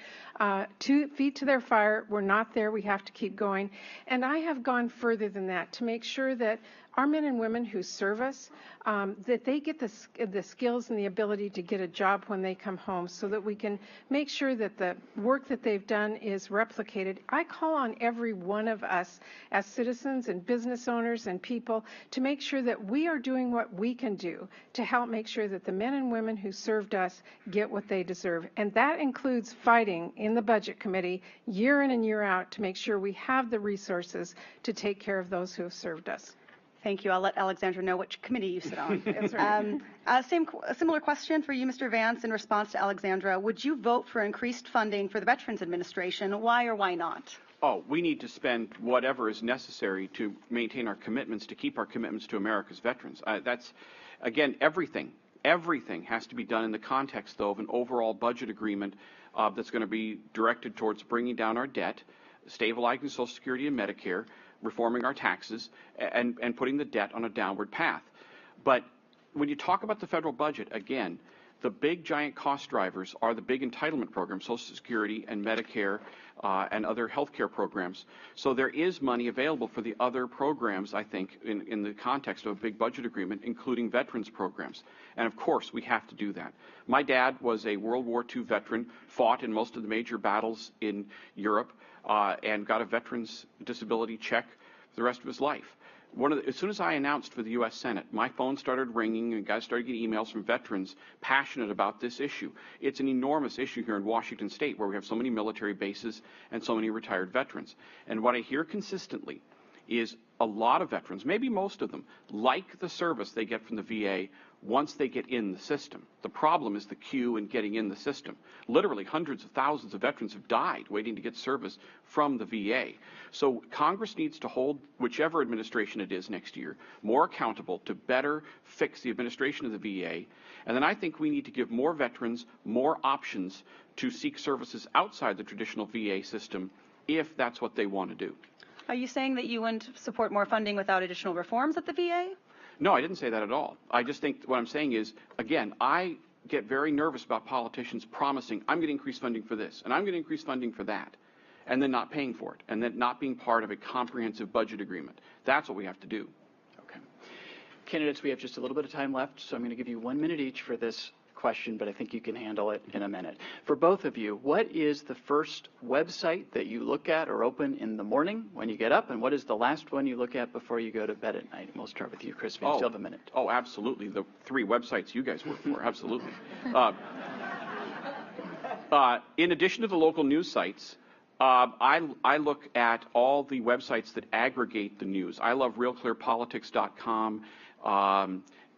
2 feet to their fire. We're not there. We have to keep going. And I have gone further than that to make sure that our men and women who serve us, that they get the skills and the ability to get a job when they come home, so that we can make sure that the work that they've done is replicated. I call on every one of us as citizens and business owners and people to make sure that we are doing what we can do to help make sure that the men and women who served us get what they deserve. And that includes fighting in the Budget Committee year in and year out to make sure we have the resources to take care of those who have served us. Thank you. I'll let Alexandra know which committee you sit on. That's right. Similar question for you, Mr. Vance, in response to Alexandra. Would you vote for increased funding for the Veterans Administration? Why or why not? Oh, we need to spend whatever is necessary to maintain our commitments, to keep our commitments to America's veterans. That's, again, everything. Everything has to be done in the context, though, of an overall budget agreement that's going to be directed towards bringing down our debt, stabilizing Social Security and Medicare, reforming our taxes, and putting the debt on a downward path. But when you talk about the federal budget, again, the big giant cost drivers are the big entitlement programs, Social Security and Medicare and other health care programs. So there is money available for the other programs, I think, in the context of a big budget agreement, including veterans programs. And of course, we have to do that. My dad was a World War II veteran, fought in most of the major battles in Europe, and got a veterans disability check for the rest of his life. As soon as I announced for the U.S. Senate, my phone started ringing and guys started getting emails from veterans passionate about this issue. It's an enormous issue here in Washington State, where we have so many military bases and so many retired veterans. And what I hear consistently is a lot of veterans, maybe most of them, like the service they get from the VA, once they get in the system. The problem is the queue in getting in the system. Literally hundreds of thousands of veterans have died waiting to get service from the VA. So Congress needs to hold whichever administration it is next year more accountable to better fix the administration of the VA. And then I think we need to give more veterans more options to seek services outside the traditional VA system if that's what they want to do. Are you saying that you wouldn't support more funding without additional reforms at the VA? No, I didn't say that at all. I just think what I'm saying is, again, I get very nervous about politicians promising, I'm going to increase funding for this, and I'm going to increase funding for that, and then not paying for it, and then not being part of a comprehensive budget agreement. That's what we have to do. Okay. Candidates, we have just a little bit of time left, so I'm going to give you 1 minute each for this question, but I think you can handle it in a minute. For both of you, what is the first website that you look at or open in the morning when you get up, and what is the last one you look at before you go to bed at night? And we'll start with you, Chris Vance. You'll have a minute. Oh, absolutely. The 3 websites you guys work for, absolutely. In addition to the local news sites, I look at all the websites that aggregate the news. I love realclearpolitics.com.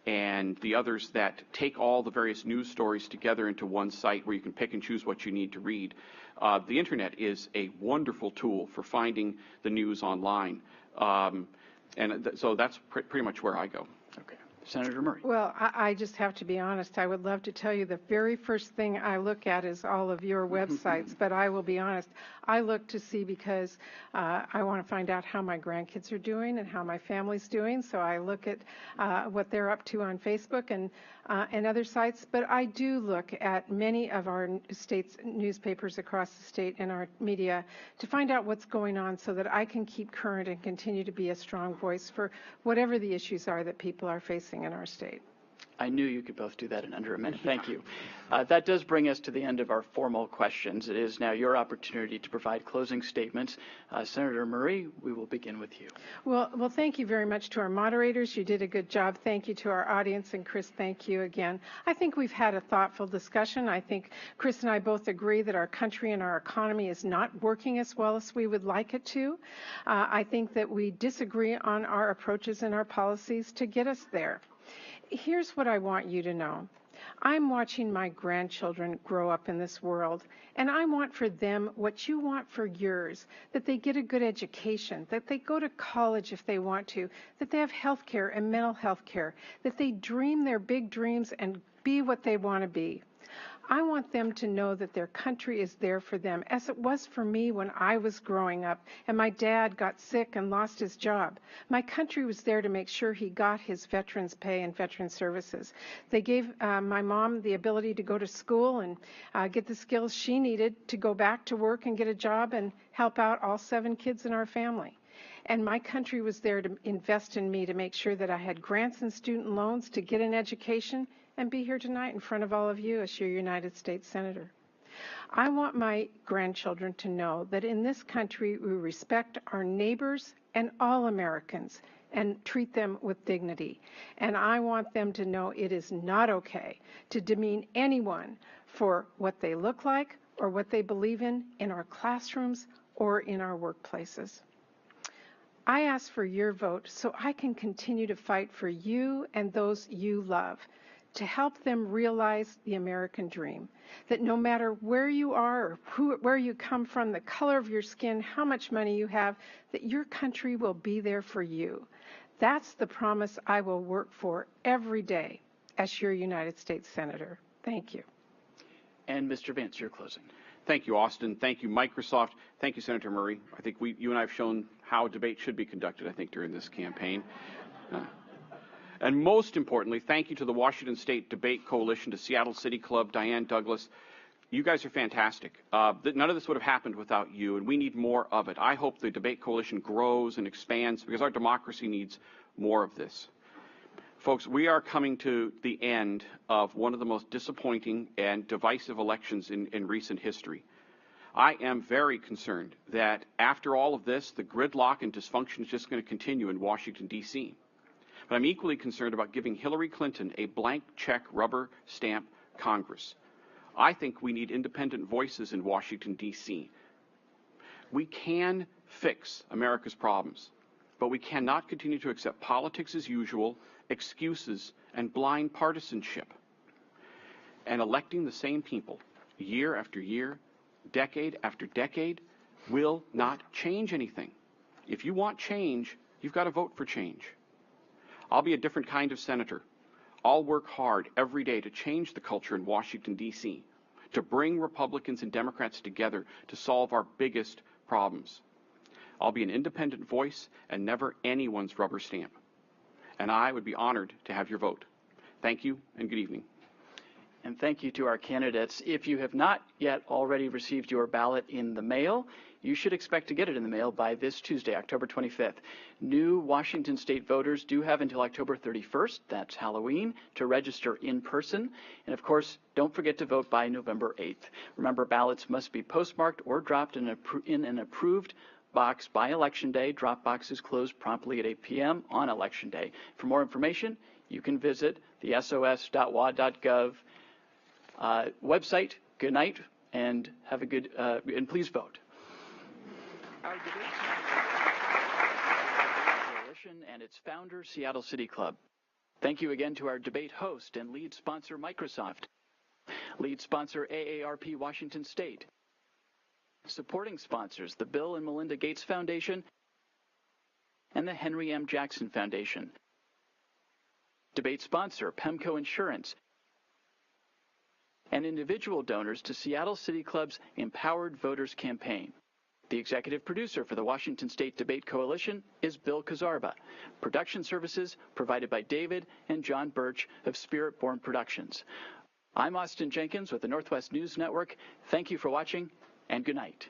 And the others that take all the various news stories together into one site where you can pick and choose what you need to read. The internet is a wonderful tool for finding the news online. So that's pretty much where I go. Okay. Senator Murray. Well, I just have to be honest. I would love to tell you the very first thing I look at is all of your websites, but I will be honest. I look to see because I want to find out how my grandkids are doing and how my family's doing. So I look at what they're up to on Facebook and other sites. But I do look at many of our state's newspapers across the state and our media to find out what's going on so that I can keep current and continue to be a strong voice for whatever the issues are that people are facing in our state. I knew you could both do that in under a minute. Thank you. That does bring us to the end of our formal questions. It is now your opportunity to provide closing statements. Senator Murray, we will begin with you. Well, thank you very much to our moderators. You did a good job. Thank you to our audience. And Chris, thank you again. I think we've had a thoughtful discussion. I think Chris and I both agree that our country and our economy is not working as well as we would like it to. I think that we disagree on our approaches and our policies to get us there. Here's what I want you to know. I'm watching my grandchildren grow up in this world, and I want for them what you want for yours, that they get a good education, that they go to college if they want to, that they have health care and mental health care, that they dream their big dreams and be what they want to be. I want them to know that their country is there for them, as it was for me when I was growing up and my dad got sick and lost his job. My country was there to make sure he got his veterans pay and veteran services. They gave my mom the ability to go to school and get the skills she needed to go back to work and get a job and help out all 7 kids in our family. And my country was there to invest in me to make sure that I had grants and student loans to get an education and be here tonight in front of all of you as your United States Senator. I want my grandchildren to know that in this country we respect our neighbors and all Americans and treat them with dignity. And I want them to know it is not okay to demean anyone for what they look like or what they believe in our classrooms or in our workplaces. I ask for your vote so I can continue to fight for you and those you love, to help them realize the American dream, that no matter where you are or where you come from, the color of your skin, how much money you have, that your country will be there for you. That's the promise I will work for every day as your United States Senator. Thank you. And Mr. Vance, your closing. Thank you, Austin. Thank you, Microsoft. Thank you, Senator Murray. I think you and I have shown how debate should be conducted, I think, during this campaign. And most importantly, thank you to the Washington State Debate Coalition, to Seattle CityClub, Diane Douglas. You guys are fantastic. None of this would have happened without you, and we need more of it. I hope the Debate Coalition grows and expands because our democracy needs more of this. Folks, we are coming to the end of one of the most disappointing and divisive elections in recent history. I am very concerned that after all of this, the gridlock and dysfunction is just going to continue in Washington, D.C. But I'm equally concerned about giving Hillary Clinton a blank check rubber stamp Congress. I think we need independent voices in Washington, D.C. We can fix America's problems, but we cannot continue to accept politics as usual, excuses, and blind partisanship. And electing the same people year after year, decade after decade, will not change anything. If you want change, you've got to vote for change. I'll be a different kind of senator. I'll work hard every day to change the culture in Washington, D.C., to bring Republicans and Democrats together to solve our biggest problems. I'll be an independent voice and never anyone's rubber stamp. And I would be honored to have your vote. Thank you and good evening. And thank you to our candidates. If you have not yet already received your ballot in the mail, you should expect to get it in the mail by this Tuesday, October 25th. New Washington State voters do have until October 31st, that's Halloween, to register in person. And of course, don't forget to vote by November 8th. Remember, ballots must be postmarked or dropped in an approved box by Election Day. Drop boxes close promptly at 8 p.m. on Election Day. For more information, you can visit the sos.wa.gov website. Good night, and have a good, and please vote. Our debate coalition and its founder, Seattle CityClub. Thank you again to our debate host and lead sponsor, Microsoft. Lead sponsor, AARP Washington State. Supporting sponsors, the Bill and Melinda Gates Foundation and the Henry M. Jackson Foundation. Debate sponsor, PEMCO Insurance. And individual donors to Seattle CityClub's Empowered Voters campaign. The executive producer for the Washington State Debate Coalition is Bill Kazarba. Production services provided by David and John Birch of Spirit Born Productions. I'm Austin Jenkins with the Northwest News Network. Thank you for watching, and good night.